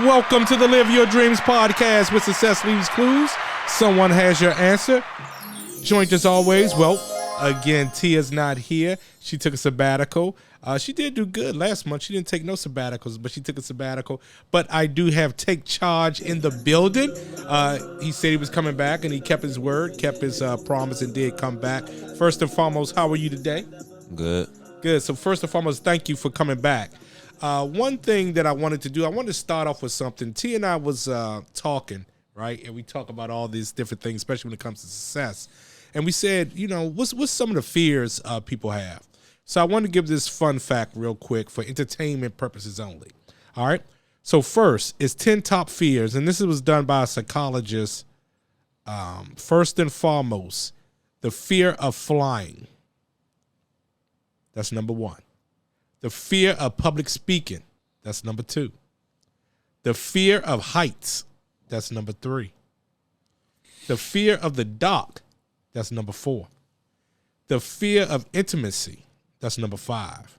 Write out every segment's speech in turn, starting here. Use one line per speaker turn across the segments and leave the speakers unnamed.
Welcome to the Live Your Dreams podcast with Success Leaves Clues. Someone has your answer. Joined as always, well, again, Tia's not here. She took a sabbatical. She did do good last month. She didn't take no sabbaticals, but she took a sabbatical. But I do have Take Charge in the building. He said he was coming back, and he kept his word, kept his promise, and did come back. First and foremost, how are you today?
Good.
Good. So first and foremost, thank you for coming back. One thing that I wanted to do, I wanted to start off with something. T and I was talking, right? And we talk about all these different things, especially when it comes to success. And we said, you know, what's some of the fears people have? So I want to give this fun fact real quick for entertainment purposes only. All right. So first is 10 top fears. And this was done by a psychologist. First and foremost, the fear of flying. That's number one. The fear of public speaking. That's number two. The fear of heights. That's number three. The fear of the dark. That's number four. The fear of intimacy. That's number five.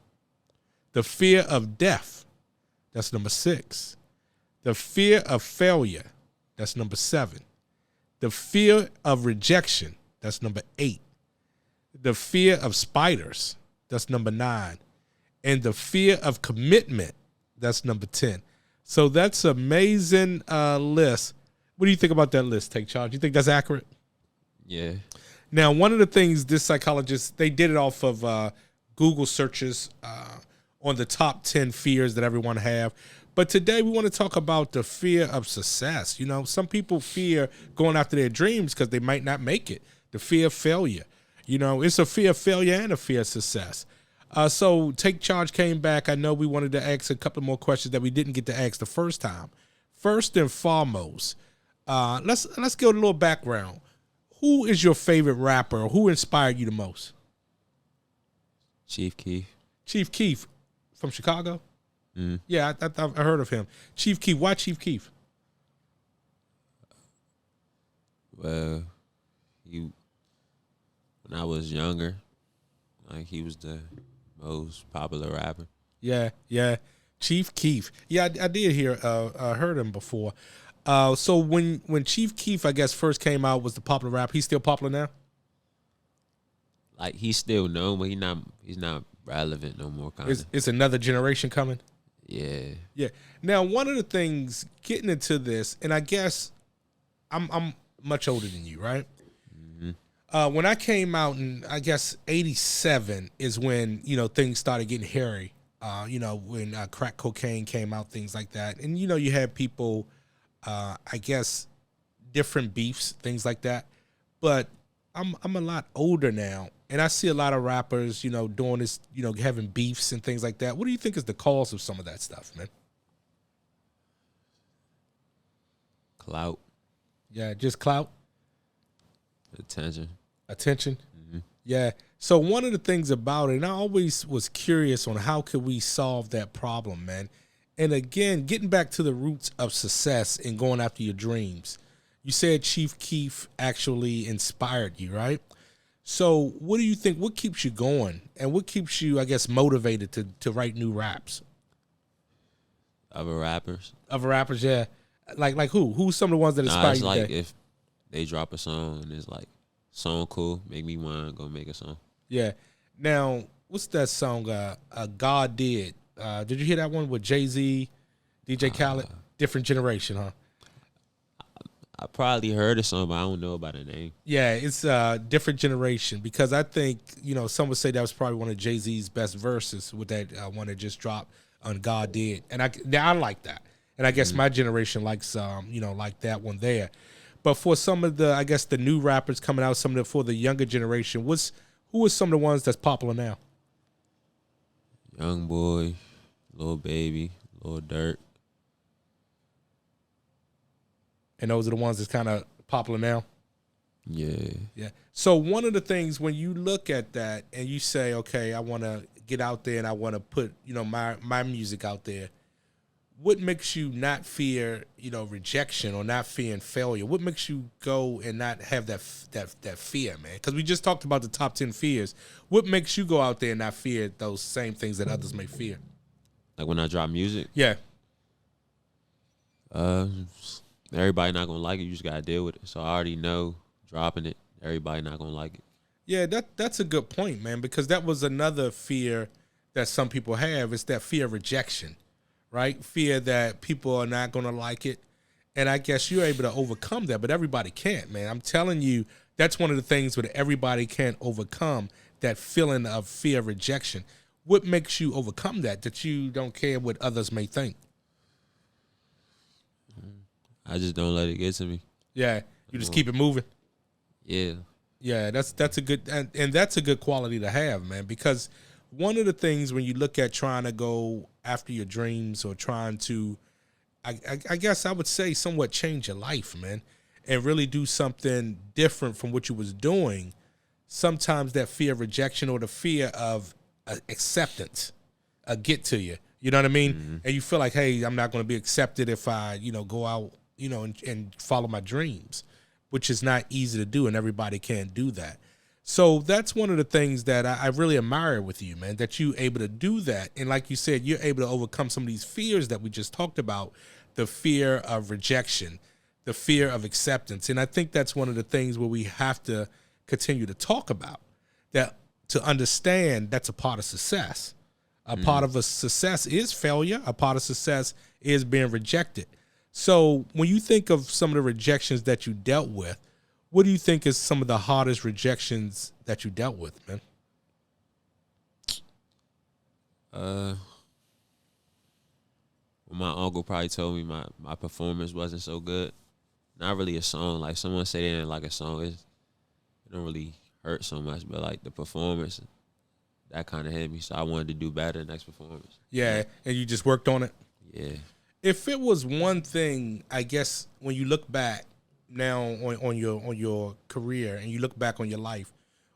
The fear of death. That's number six. The fear of failure. That's number seven. The fear of rejection. That's number eight. The fear of spiders. That's number nine. And the fear of commitment. That's number 10. So that's an amazing list. What do you think about that list, Take Charge? You think that's accurate?
Yeah.
Now, one of the things this psychologist, they did it off of Google searches on the top 10 fears that everyone have. But today we want to talk about the fear of success. You know, some people fear going after their dreams because they might not make it. The fear of failure. You know, it's a fear of failure and a fear of success. So Take Charge came back. I know we wanted to ask a couple more questions that we didn't get to ask the first time. First and foremost, let's get a little background. Who is your favorite rapper, or who inspired you the most?
Chief Keef.
Chief Keef from Chicago?
Mm.
Yeah, I heard of him. Chief Keef. Why Chief Keef?
Well, when I was younger, like he was the most popular rapper.
Yeah. Chief Keef. Yeah, I did hear, heard him before. So when Chief Keef, I guess, first came out, was the popular rapper. He's still popular now?
Like he's still known, but he's not relevant no more. Kind of.
It's another generation coming.
Yeah.
Yeah. Now, one of the things getting into this, and I guess I'm much older than you, right? When I came out in, I guess, 87 is when, you know, things started getting hairy. You know, when crack cocaine came out, things like that. And, you know, you had people, I guess, different beefs, things like that. But I'm a lot older now, and I see a lot of rappers, you know, doing this, you know, having beefs and things like that. What do you think is the cause of some of that stuff, man?
Clout.
Yeah, just clout.
Attention.
Mm-hmm. Yeah. So one of the things about it, and I always was curious on how could we solve that problem, man. And again, getting back to the roots of success and going after your dreams. You said Chief Keef actually inspired you, right? So what do you think, what keeps you going? And what keeps you, I guess, motivated to write new raps?
Other rappers.
Other rappers, yeah. Like who? Who's some of the ones that inspire
it's
you
like
today?
if they drop a song and it's like, song cool, make me want to go make a song.
Yeah. Now, what's that song? God Did. Did you hear that one with Jay-Z, DJ Khaled? Different generation, huh?
I probably heard the song, but I don't know about the name.
Yeah, it's different generation because I think, you know, some would say that was probably one of Jay-Z's best verses with that one that just dropped on God Did. And I like that. And I guess my generation likes, you know, like that one there. But for some of the, I guess, the new rappers coming out, for the younger generation, who are some of the ones that's popular now?
Young Boy, Lil Baby, Lil Durk.
And those are the ones that's kind of popular now?
Yeah.
Yeah. So one of the things when you look at that and you say, okay, I want to get out there and I want to put, you know, my music out there, what makes you not fear, you know, rejection or not fearing failure? What makes you go and not have that fear, man? Because we just talked about the top 10 fears. What makes you go out there and not fear those same things that others may fear?
Like when I drop music?
Yeah.
Uh, everybody not gonna like it. You just gotta deal with it. So I already know dropping it, everybody not gonna like it.
Yeah, that's a good point, man, because that was another fear that some people have. It's that fear of rejection, right? Fear that people are not going to like it. And I guess you're able to overcome that, but everybody can't, man. I'm telling you, that's one of the things that everybody can't overcome, that feeling of fear of rejection. What makes you overcome that you don't care what others may think?
I just don't let it get to me.
Yeah, you just keep it moving.
Yeah.
Yeah, that's a good and that's a good quality to have, man, because one of the things when you look at trying to go after your dreams or trying to I guess I would say somewhat change your life, man, and really do something different from what you was doing, sometimes that fear of rejection or the fear of acceptance get to you. You know what I mean? Mm-hmm. And you feel like, hey, I'm not going to be accepted if I, go out, and follow my dreams, which is not easy to do, and everybody can't do that. So that's one of the things that I really admire with you, man, that you're able to do that. And like you said, you're able to overcome some of these fears that we just talked about, the fear of rejection, the fear of acceptance. And I think that's one of the things where we have to continue to talk about, that to understand that's a part of success. A part of a success is failure. A part of success is being rejected. So when you think of some of the rejections that you dealt with, what do you think is some of the hardest rejections that you dealt with, man?
Well, my uncle probably told me my performance wasn't so good. Not really a song. Like, someone say they didn't like a song, it don't really hurt so much. But like the performance, that kind of hit me. So I wanted to do better next performance.
Yeah, and you just worked on it?
Yeah.
If it was one thing, I guess when you look back now on your career and you look back on your life,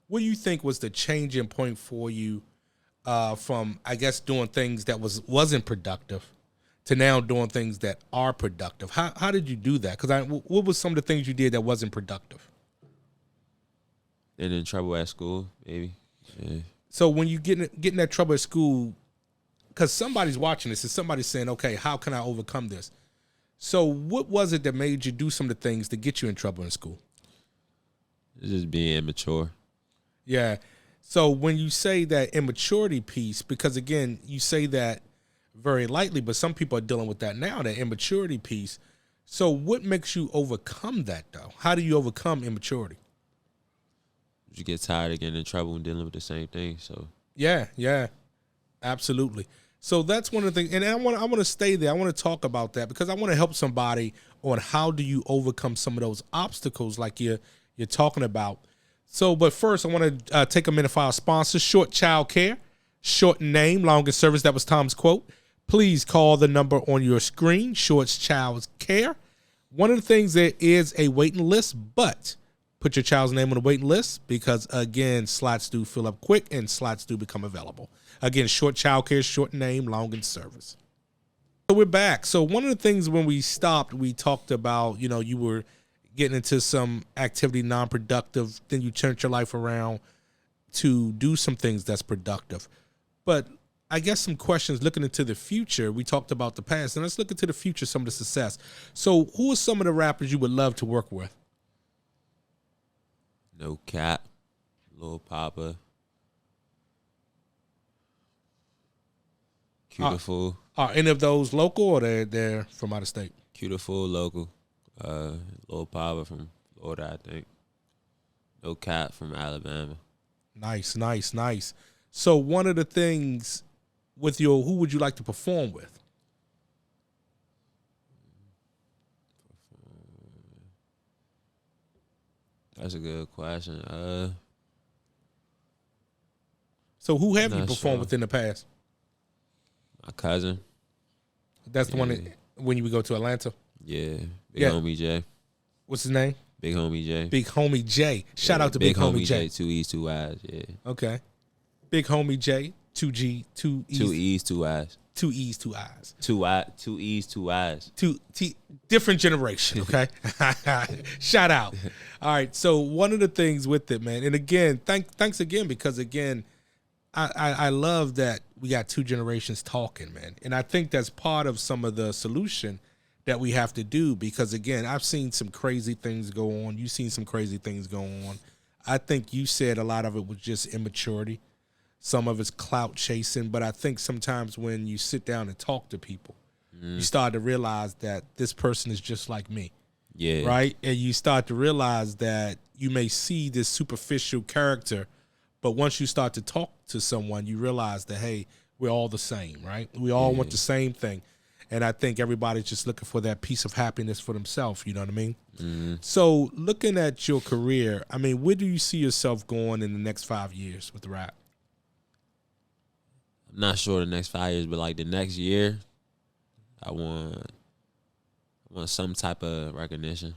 what do you think was the changing point for you from, I guess, doing things that wasn't productive to now doing things that are productive? How did you do that? Because what was some of the things you did that wasn't productive?
And in trouble at school, maybe. Yeah.
So when you get in that trouble at school, because somebody's watching this and somebody's saying, okay, how can I overcome this? So what was it that made you do some of the things to get you in trouble in school?
It's just being immature.
Yeah. So when you say that immaturity piece, because again, you say that very lightly, but some people are dealing with that now, that immaturity piece. So what makes you overcome that, though? How do you overcome immaturity?
You get tired of getting in trouble and dealing with the same thing. So
yeah, absolutely. So that's one of the things, and I want to stay there. I want to talk about that because I want to help somebody on how do you overcome some of those obstacles like you're talking about. So, but first, I want to take a minute for our sponsor, Short Child Care, short name, longest service. That was Tom's quote. Please call the number on your screen, Short Child Care. One of the things, there is a waiting list, but put your child's name on the waiting list because, again, slots do fill up quick and slots do become available. Again, Short Child Care, short name, long in service. So we're back. So one of the things when we stopped, we talked about, you were getting into some activity non-productive, then you turned your life around to do some things that's productive. But I guess some questions looking into the future. We talked about the past, and let's look into the future, some of the success. So who are some of the rappers you would love to work with?
No Cap, Lil Papa, Cutiful.
Are any of those local or they're from out of state?
Cutiful, local. Lil Papa from Florida, I think. No Cap from Alabama.
Nice. So one of the things with who would you like to perform with?
That's a good question.
So who have you performed with in the past?
My cousin.
That's the one that, when you would go to Atlanta?
Yeah. Big Homie J.
What's his name?
Big Homie J.
Big Homie J. Shout out to Big Homie J.
2 E's, 2 I's, yeah.
Okay. Big Homie J. 2 G, 2 E's.
2 E's, 2 I's.
2 E's, 2 I's.
2 E's, 2 I's.
Different generation, okay? Shout out. All right, so one of the things with it, man, and again, thanks again, because again, I love that we got two generations talking, man. And I think that's part of some of the solution that we have to do, because again, I've seen some crazy things go on. You've seen some crazy things go on. I think you said a lot of it was just immaturity. Some of it's clout chasing, but I think sometimes when you sit down and talk to people, you start to realize that this person is just like me.
Yeah.
Right? And you start to realize that you may see this superficial character, but once you start to talk to someone, you realize that, hey, we're all the same, right? We all want the same thing. And I think everybody's just looking for that piece of happiness for themselves, you know what I mean? So looking at your career, I mean, where do you see yourself going in the next 5 years with the rap?
I'm not sure the next 5 years, but like the next year, I want some type of recognition.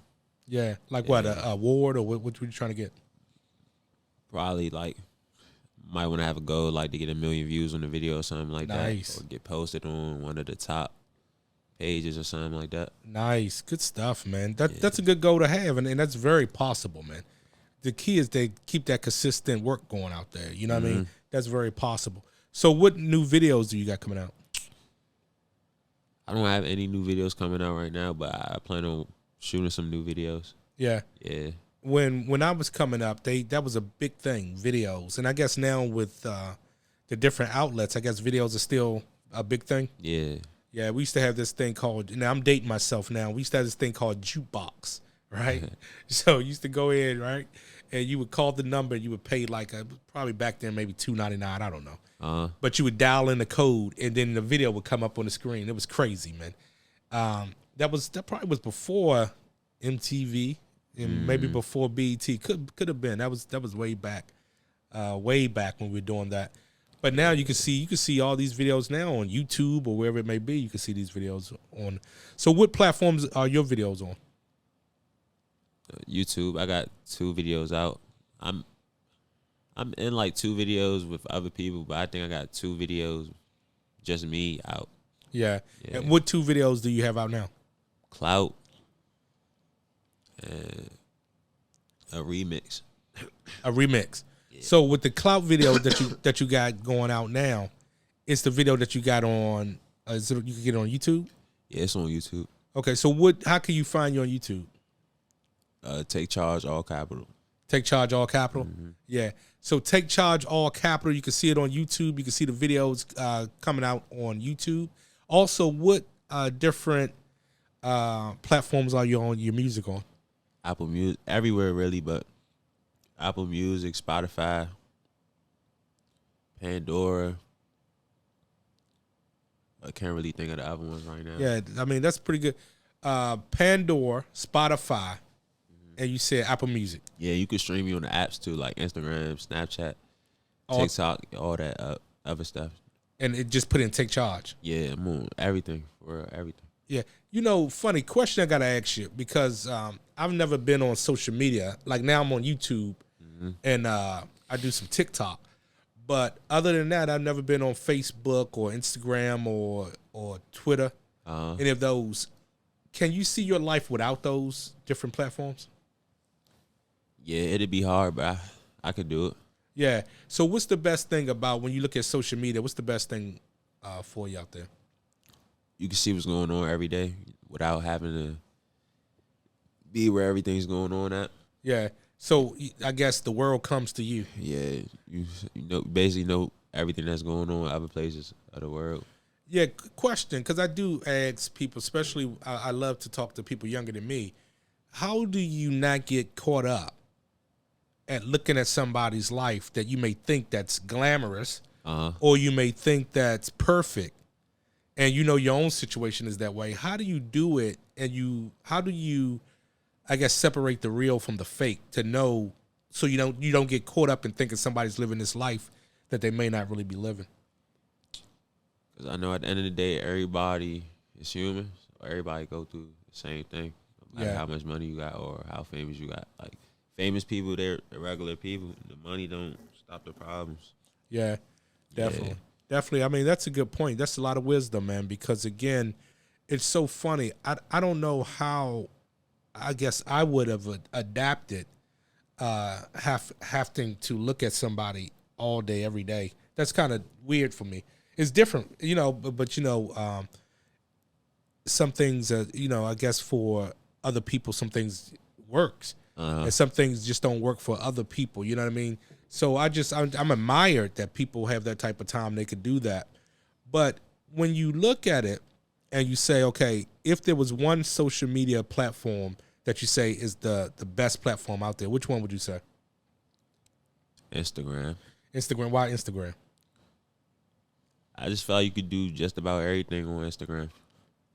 Yeah, like what, a award, or what were you trying to get?
Probably like might want to have a goal like to get 1 million views on the video or something like
Nice.
that, or get posted on one of the top pages or something like that.
Nice, good stuff, man. That's a good goal to have, and that's very possible, man. The key is to keep that consistent work going out there. You know what I mean? That's very possible. So, what new videos do you got coming out?
I don't have any new videos coming out right now, but I plan on shooting some new videos.
Yeah.
Yeah.
When I was coming up, that was a big thing, videos, and I guess now with the different outlets, I guess videos are still a big thing.
Yeah.
Yeah, we used to have this thing called, now I'm dating myself now. We used to have this thing called jukebox, right? So you used to go in, right? And you would call the number, you would pay like probably back then maybe $2.99, I don't know. But you would dial in the code, and then the video would come up on the screen. It was crazy, man. That probably was before MTV and maybe before BET. Could have been. That was way back when we were doing that. But now you can see all these videos now on YouTube or wherever it may be. You can see these videos on. So what platforms are your videos on?
YouTube. I got 2 videos out. I'm in like 2 videos with other people, but I think I got 2 videos just me out.
Yeah. And what 2 videos do you have out now?
Clout and a remix.
A remix. So with the Clout video that you got going out now, it's the video that you got on. You can get it on YouTube.
Yeah, it's on YouTube.
Okay, so how can you find you on YouTube?
Take Charge, all capital.
Take Charge, all capital. Yeah. So Take Charge, all capital. You can see it on YouTube. You can see the videos coming out on YouTube. Also, what different platforms are you on your music on?
Apple Music, everywhere really, but Apple Music, Spotify, Pandora. I can't really think of the other ones right now.
Yeah, I mean, that's pretty good. Pandora, Spotify, and you said Apple Music.
Yeah, you can stream me on the apps too, like Instagram, Snapchat, TikTok, all that other stuff.
And it just put in Take Charge.
Yeah, I'm on everything, for real, everything.
Yeah. You know, funny question I got to ask you, because I've never been on social media. Like now I'm on YouTube and I do some TikTok. But other than that, I've never been on Facebook or Instagram or Twitter, any of those. Can you see your life without those different platforms?
Yeah, it'd be hard, but I could do it.
Yeah. So what's the best thing about when you look at social media? What's the best thing for you out there?
You can see what's going on every day without having to be where everything's going on at.
Yeah. So I guess the world comes to you.
Yeah, you know, basically know everything that's going on in other places of the world.
Yeah, question, because I do ask people, especially I love to talk to people younger than me. How do you not get caught up at looking at somebody's life that you may think that's glamorous or you may think that's perfect, and you know your own situation is that way? How do you do it, and how do you, I guess, separate the real from the fake to know, so you don't get caught up in thinking somebody's living this life that they may not really be living?
Because I know at the end of the day, everybody is human. So everybody go through the same thing. No matter how much money you got or how famous you got. Like, famous people, they're regular people. The money don't stop the problems.
Yeah, definitely.
Yeah.
Definitely. I mean, that's a good point. That's a lot of wisdom, man, because, again, it's so funny. I don't know how, I guess I would have adapted having to look at somebody all day, every day. That's kind of weird for me. It's different, but some things, I guess for other people, some things works, and some things just don't work for other people. You know what I mean? So I'm admired that people have that type of time they could do that. But when you look at it and you say, okay, if there was one social media platform that you say is the best platform out there, which one would you say?
Instagram.
Instagram. Why Instagram?
I just felt like you could do just about everything on Instagram.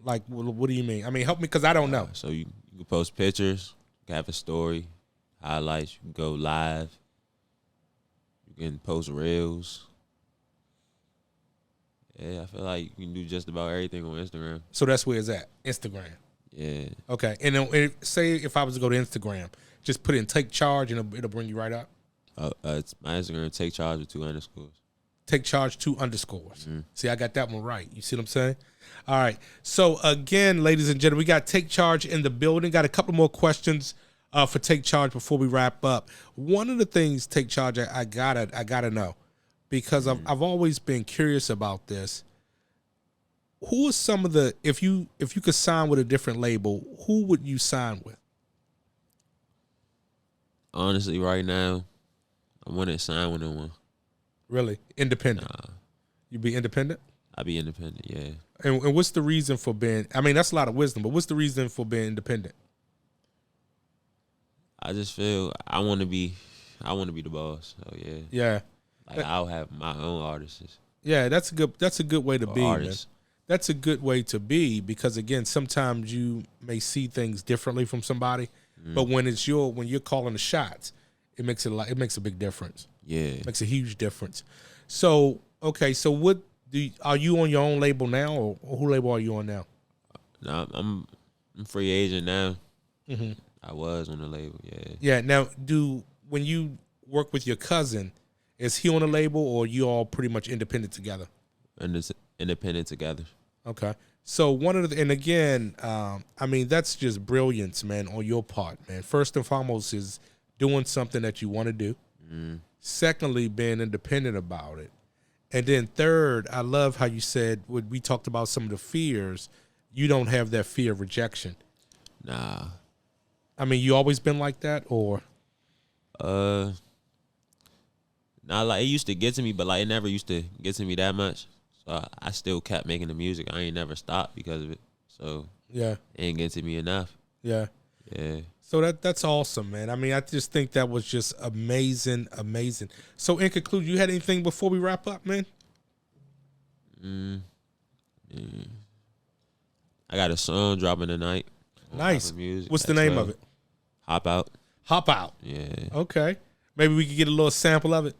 Like, what do you mean? I mean, help me, because I don't know.
So you can post pictures, you can have a story, highlights, you can go live, you can post reels. Yeah, I feel like you can do just about everything on Instagram.
So that's where it's at, Instagram.
Yeah.
Okay, and then say if I was to go to Instagram, just put in Take Charge and it'll bring you right up.
It's my Instagram, Take Charge with 2 underscores.
Take Charge 2 underscores. See, I got that one right. You see what I'm saying? All right. So again, ladies and gentlemen, we got Take Charge in the building. Got a couple more questions for Take Charge before we wrap up. One of the things, Take Charge, I gotta know, because I've always been curious about this. Who are some of the, if you could sign with a different label, who would you sign with?
Honestly, right now, I wouldn't sign with no one.
Really? Independent?
Nah.
You be independent?
I'd be independent, yeah.
And what's the reason for being, I mean, that's a lot of wisdom, but what's the reason for being independent?
I just feel I want to be the boss. So yeah.
Yeah.
Like I'll have my own artists.
Yeah, that's a good way to be,
artists.
Man. That's a good way to be, because again, sometimes you may see things differently from somebody, but when you're calling the shots, it makes a big difference.
Yeah.
It makes a huge difference. So, okay, so are you on your own label now, or who label are you on now?
No, I'm free agent now. I was on the label, yeah.
Yeah. Now, when you work with your cousin, is he on a label, or you all pretty much independent together?
And it's independent together.
Okay. So and again, I mean, that's just brilliance, man, on your part, man. First and foremost is doing something that you want to do. Secondly, being independent about it. And then third, I love how you said, when we talked about some of the fears, you don't have that fear of rejection.
Nah.
I mean, you always been like that, or?
Nah, like it used to get to me, but like it never used to get to me that much. So I still kept making the music. I ain't never stopped because of it. So
yeah,
it ain't getting to me enough.
Yeah.
Yeah.
So that's awesome, man. I mean, I just think that was just amazing. So in conclusion, you had anything before we wrap up, man?
I got a song dropping tonight.
Nice.
Music.
What's the name of it?
Hop Out.
Hop Out.
Yeah.
Okay. Maybe we could get a little sample of it.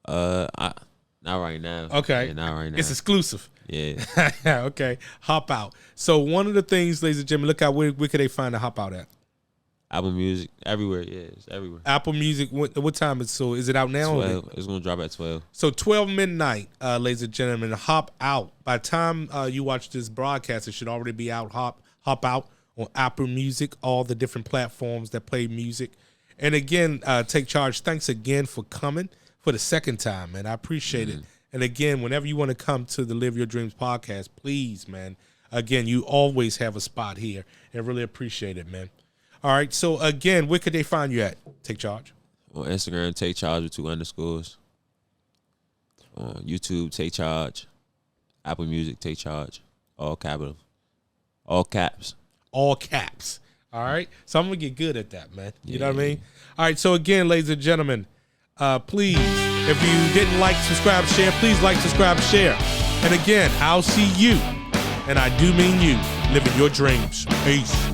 Not right now.
Okay.
Yeah, not right now.
It's exclusive.
Yeah.
Okay. Hop Out. So one of the things, ladies and gentlemen, look out, where could they find the Hop Out at?
Apple Music, everywhere. Yeah, it's everywhere.
Apple Music. What time is it out now?
12. It's gonna drop at 12.
So 12 midnight, ladies and gentlemen. Hop Out. By the time you watch this broadcast, it should already be out. Hop Out on Apple Music, all the different platforms that play music. And again, Take Charge, thanks again for coming for the second time, man. I appreciate it. And again, whenever you want to come to the Live Your Dreams podcast, please, man. Again, you always have a spot here, and really appreciate it, man. All right. So again, where could they find you at? Take Charge.
On Instagram, Take Charge with 2 underscores. On YouTube, Take Charge. Apple Music, Take Charge. All capital. All caps.
All caps. All right. So I'm gonna get good at that, man. You know what I mean? All right. So again, ladies and gentlemen, please, if you didn't like, subscribe, share, please like, subscribe, share. And again, I'll see you, and I do mean you, living your dreams. Peace.